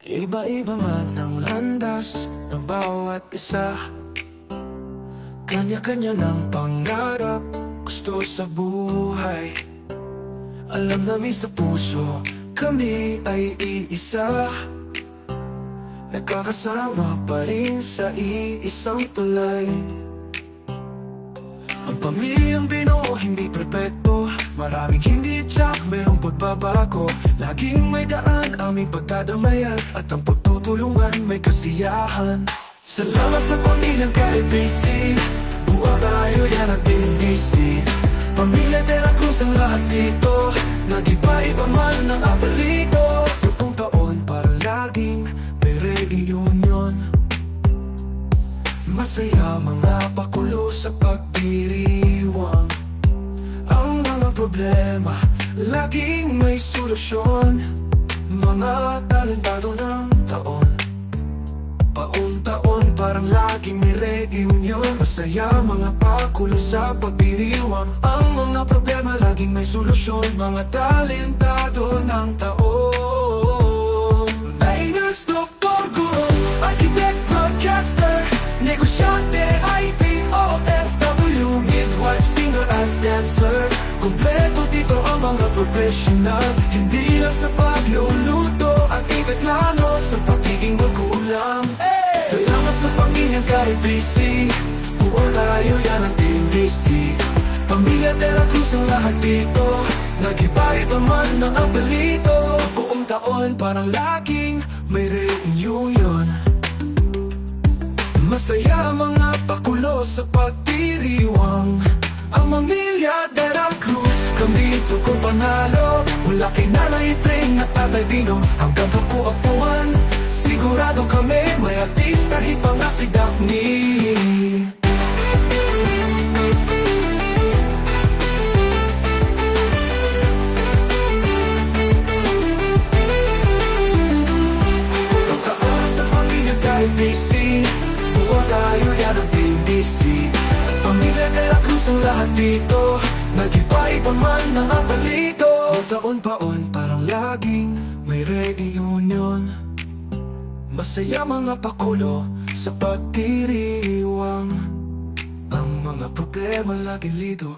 Iba-iba man ang landas ng bawat isa. Kanya-kanya ng pangarap, gusto sa buhay. Alam namin sa puso, kami ay iisa. Nagkakasama pa rin sa iisang tulay. Ang pamilyang binuo hindi perpekto, maraming hindi tsak, mayroong pagbabago. Laging may daan aming pagdadamayan, at ang pagtutulungan may kasiyahan. Salamat sa pamilyang ka-ABC, buwa tayo yan ang TNDC. Pamilya de la Cruz ang lahat dito, nag-iba-iba man ang apelyido. Buong taon para laging may reunion. Masaya mga pakulo sa pagdiriwang. Ang mga problema, laging may solusyon. Mga talentado ng taon, paun-taon parang laging may reunion. Masaya mga pakulo sa pagdiriwang. Ang mga problema, laging may solusyon. Mga talentado ng taon. Maynard, doktor, guro, architect, broadcaster, negosyante, IT, OFW, midwife, singer at dancer. Kompleto dito ang mga professional, hindi lang sa pagluluto at ikot lalo sa pagiging magulang. Salamat sa pamilyang ka-ABC, buo tayo yan ang TNDC. Pamilya de la Cruz ang lahat dito, nag-iba-iba man ang apelyido. Buong taon parang laging may reunion. Masaya mga pakulo sa pagdiriwang. Ang pamilya de la Cruz, kami tukong panalo. Mula kay Nanay Tring at Tatay Dino hanggang kapu-apuan, sigurado kami may artista hit pa nga si Daphne. Pagkaan sa pamilya ka-ABC, buo tayo yan ang TNDC. Pamilya de la Cruz ang lahat dito, nag-iba-iba man ang apelyido. Taon-taon parang laging may reunion. Masaya mga pakulo sa pagdiriwang. Ang mga problema laging lido.